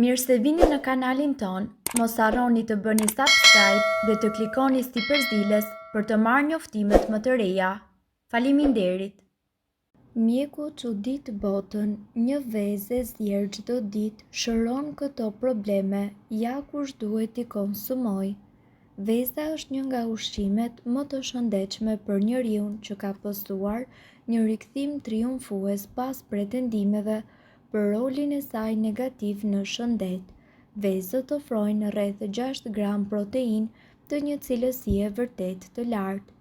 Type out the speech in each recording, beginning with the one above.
Mirë se vini në kanalin ton, mos harroni të bëni subscribe dhe të klikoni si përzieles për të marrë njoftimet më të reja. Faleminderit! Mjeku çudit botën, një vezë e zjerë çdo ditë shëron këto probleme, ja kush duhet i konsumoj. Veza është një nga ushqimet më të shëndetshme për njeriu që ka postuar një rikthim triumfues pas pretendimeve për rolin e saj negativ në shëndet. Vezët ofrojnë rreth 6 gram protein të një cilësie vërtet të lartë.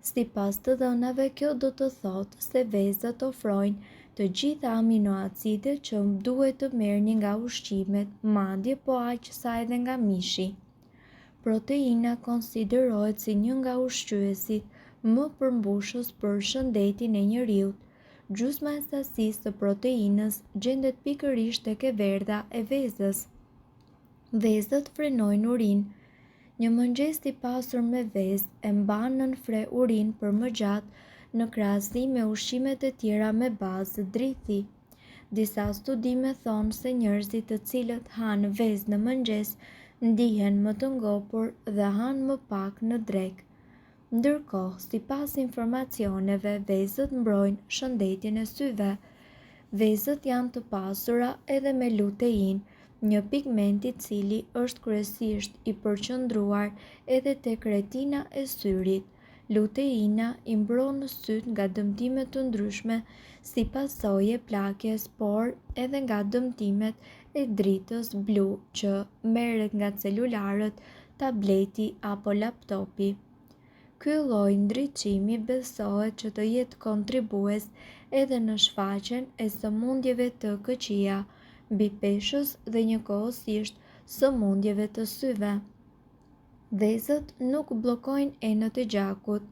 Sipas të dhënave, kjo do të thotë se vezët ofrojnë të gjitha aminoacidet që duhet të merrni nga ushqimet, madje po aq sa edhe nga mishi. Proteina konsiderohet si një nga ushqyesit më përmbushës për shëndetin e njeriut. Gjysma e sasisë së proteinës gjendet pikërisht tek e verdha e vezës. Vezët frenojnë urinë. Një mëngjes i pasur me vezë e mban nën fre urinë për më gjatë në krahasim me ushqimet e tjera me bazë drithi. Disa studime thonë se njerëzit të cilët hanë vezë në mëngjes ndihen më të ngopur dhe hanë më pak në drekë. Ndërkohë, sipas informacioneve, vezët mbrojnë shëndetin e syve. Vezët janë të pasura edhe me lutein, një pigment i cili është kryesisht i përqendruar edhe tek retina e syrit. Luteina i mbron syt nga dëmtime të ndryshme si pasojë e plakjes, por edhe nga dëmtimet e dritës blu që merret nga celularët, tableti apo laptopi. Ky lloj ndriçimi besohet që të jetë kontribues edhe në shfaqjen e sëmundjeve të këqija, mbi peshës dhe njëkohësisht sëmundjeve të syve. Vezët nuk bllokojnë enët e gjakut.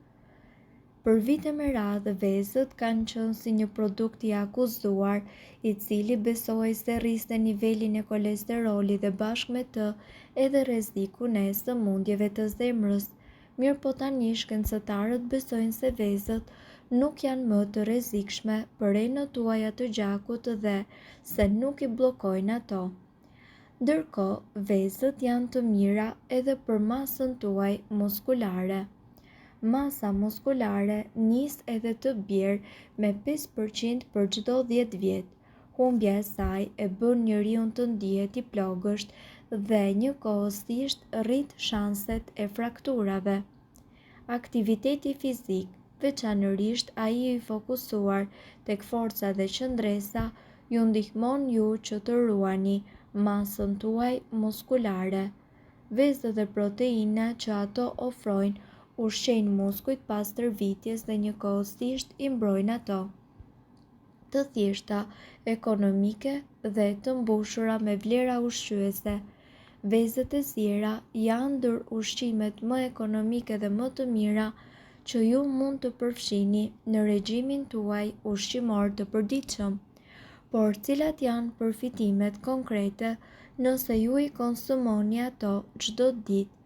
Për vite me radhë, vezët kanë qenë si një produkt i akuzuar, i cili besoi se rriste nivelin e kolesterolit dhe bashkë me të edhe rrezikun e sëmundjeve të zemrës. Mirë po tani shkencëtarët besojnë se vezët nuk janë më të rrezikshme për enët tuaja të gjakut dhe se nuk i bllokojnë ato. Ndërkohë, vezët janë të mira edhe për masën tuaj muskulare. Masa muskulare nis edhe të bjerë me 5% për çdo 10 vjet. Humbja e saj e bën njeriu të ndihet i plogësht dhe njëkohësisht rrit shanset e frakturave. Aktiviteti fizik, veçanërisht ai i fokusuar tek forca dhe qëndresa, ju ndihmon ju që të ruani masën tuaj muskulare. Vezët dhe proteina që ato ofrojnë ushqejnë muskujt pas tërvitjes dhe njëkohësisht i mbrojnë ato të thjeshta, ekonomike dhe të mbushura me vlera ushqyese. Vezët e zjera janë ndër ushqimet më ekonomike dhe më të mira që ju mund të përfshini në regjimin tuaj ushqimor të përditshëm. Por cilat janë përfitimet konkrete nëse ju i konsumoni ato çdo ditë?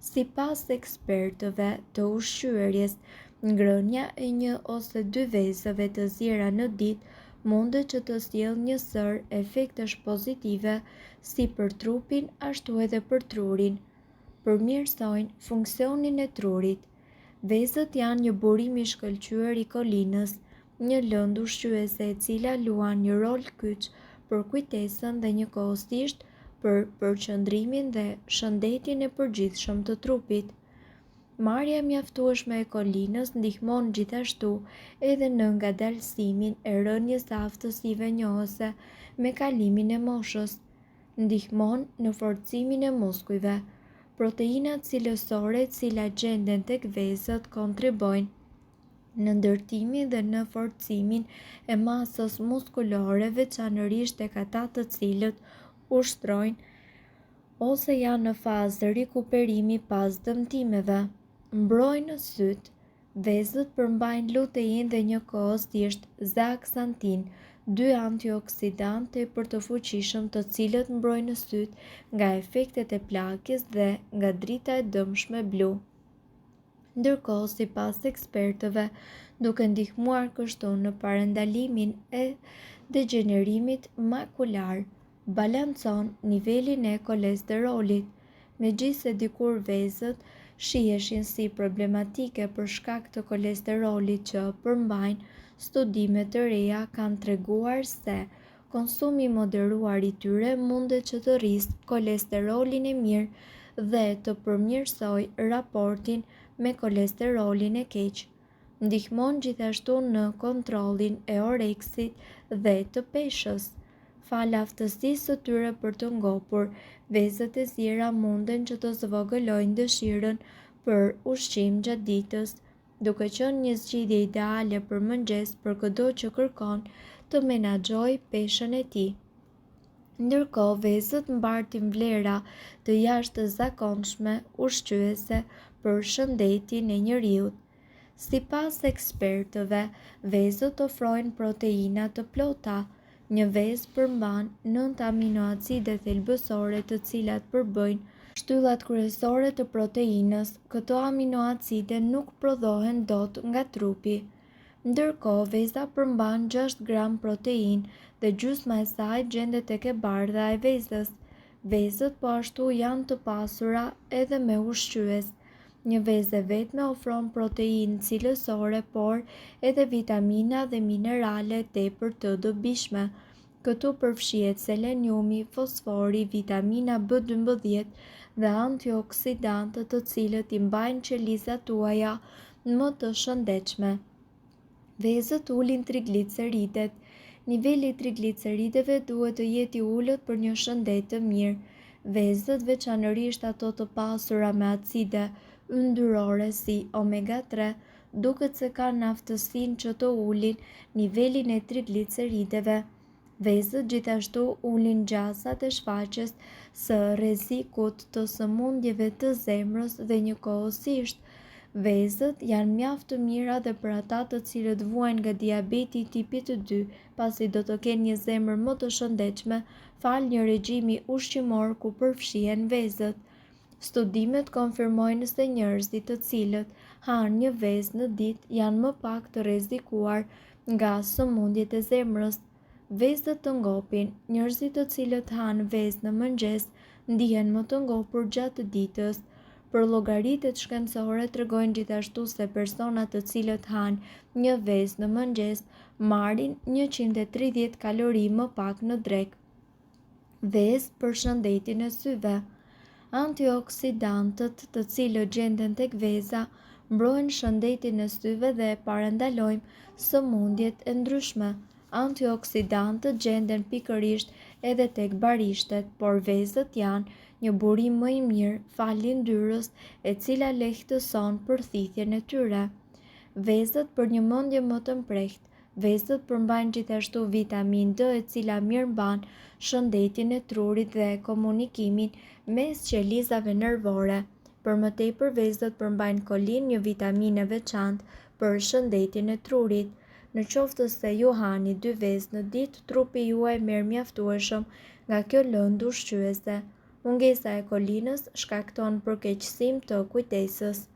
Sipas ekspertëve të ushqyerjes, ngrënia e 1 ose 2 vezëve të zjera në ditë mundet që të sjellë një sër efektesh pozitive si për trupin ashtu edhe për trurin. Përmirësojnë funksionin e trurit. Vezët janë një burim i shkëlqyer i kolinës, një lëndë ushqyese e cila luan një rol kyç për kujtesën dhe njëkohësisht për përqendrimin dhe shëndetin e përgjithshëm të trupit. Marrja mjaftueshme e kolinës ndihmon gjithashtu edhe në ngadalësimin e rënies së aftësive njohëse me kalimin e moshës. Ndihmon në forcimin e muskujve. Proteinat cilësore të cilat gjenden tek vezët kontribojnë në ndërtimin dhe në forcimin e masës muskulore, veçanërisht tek ata të cilët ushtrojnë ose janë në fazë rikuperimi pas dëmtimeve. Mbrojnë syt. Vezët përmbajnë lutein dhe njëkohësisht zeaksantin, 2 antioksidantë tepër të fuqishëm të cilët mbrojnë syt nga efektet e plakjes dhe nga drita e dëmshme blu. Ndërkohë, sipas ekspertëve, duke ndihmuar kështu në parandalimin e degenerimit makular, balancon nivelin e kolesterolit. Megjithëse dikur vezët shiheshin si problematike për shkak të kolesterolit që përmbajnë, studime të reja kanë treguar se konsumi moderuar i tyre mundet që të rrisë kolesterolin e mirë dhe të përmirësoj raportin me kolesterolin e keq. Ndihmon gjithashtu në kontrollin e oreksit dhe të peshës. Fal aftësisë së tyre për të ngopur, vezët e zjera munden që të zvogëlojnë dëshirën për ushqim gjatë ditës, duke qenë një zgjidhje ideale për mëngjes për kudo që kërkon të menaxhojë peshën e tij. Ndërkohë, vezët mbartin vlera të jashtëzakonshme ushqyese për shëndetin e njeriut. Sipas ekspertëve, vezët ofrojnë proteina të plota. Një vezë përmban 9 aminoacide thelbësore të cilat përbëjnë shtyllat kryesore të proteinës. Këto aminoacide nuk prodhohen dot nga trupi. Ndërkohë, veza përmban 6 gram proteinë dhe gjysma e saj gjendet tek e bardha e vezës. Vezët po ashtu janë të pasura edhe me ushqyes. Një vezë vetme ofron proteinë cilësore, por edhe vitamina dhe minerale tepër të dobishme. Këtu përfshihet seleniumi, fosfori, vitamina B12 dhe antioksidantët të cilët i mbajnë qelizat tuaja më të shëndetshme. Vezët ulin trigliceridet. Niveli i triglicerideve duhet të jetë i ulët për një shëndet të mirë. Vezët, veçanërisht ato të pasura me acide yndyrore si omega 3, duket se kanë aftësinë që të ulin nivelin e triglicerideve. Vezët gjithashtu ulin gjasat e shfaqjes së rrezikut të sëmundjeve të zemrës dhe njëkohësisht, vezët janë mjaft të mira dhe për ata të cilët vuajnë nga diabeti tipit 2, pasi do të kenë një zemër më të shëndetshme fal një regjimi ushqimor ku përfshihen vezët. Studimet konfirmojnë se njerëzit të cilët hanë një vezë në ditë janë më pak të rrezikuar nga sëmundjet e zemrës. Vezët të ngopin. Njerëzit të cilët hanë vezë në mëngjes ndihen më të ngopur gjatë ditës. Për llogaritë shkencore tregojnë gjithashtu se personat të cilët hanë një vezë në mëngjes marrin 130 kalori më pak në drekë. Vezë për shëndetin e syve. Antioksidantët të cilët gjenden tek veza mbrojnë shëndetin e syve dhe parandalojnë sëmundjet e ndryshme. Antioksidantët gjenden pikërisht edhe tek barishtet, por vezët janë një burim më i mirë fali yndyrës e cila lehtëson përthithjen e tyre. Vezët për një mendje më të mprehtë. Vezët përmbajnë gjithashtu vitaminë D e cila mirëmban shëndetin e trurit dhe komunikimin mes qelizave nervore. Për më tepër, vezët përmbajnë kolin, një vitaminë e veçantë për shëndetin e trurit. Në qoftë se ju hani 2 vezë në ditë, trupi juaj merr mjaftueshëm nga kjo lëndë ushqyese. Mungesa e kolinës shkakton përkeqësim të kujtesës.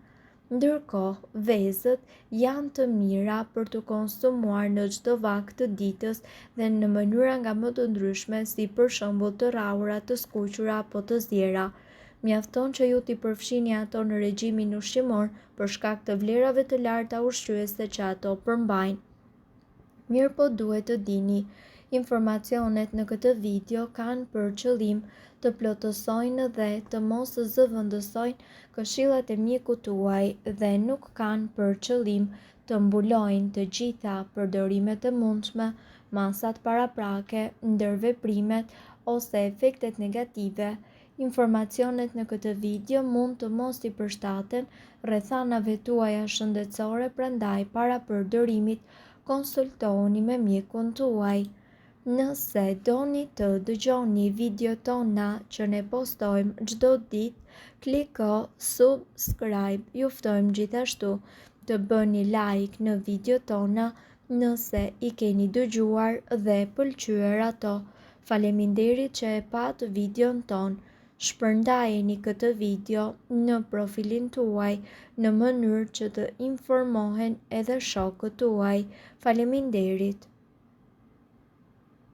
Ndërkohë, vezët janë të mira për të konsumuar në çdo vakt të ditës dhe në mënyra nga më të ndryshme, si për shembull të rrahura, të skuqura apo të zjera. Mjafton që ju t'i përfshini ato në regjimin ushqimor për shkak të vlerave të larta ushqyese që ato përmbajnë. Mirëpo duhet të dini, informacionet në këtë video kanë për qëllim të plotësojnë dhe të mos zëvendësojnë këshillat e mjekut tuaj dhe nuk kanë për qëllim të mbulojnë të gjitha përdorimet e mundshme, masat paraprake, ndërveprimet ose efektet negative. Informacionet në këtë video mund të mos i përshtaten rrethanave tuaja shëndetësore, prandaj para përdorimit konsultohuni me mjekun tuaj. Nëse doni të dëgjoni video tona që ne postojmë çdo ditë, kliko subscribe. Ju ftojmë gjithashtu të bëni like në video tona nëse i keni dëgjuar dhe pëlqyer ato. Faleminderit që e pat videon ton. Shpërndajeni këtë video në profilin tuaj në mënyrë që të informohen edhe shokët tuaj. Faleminderit.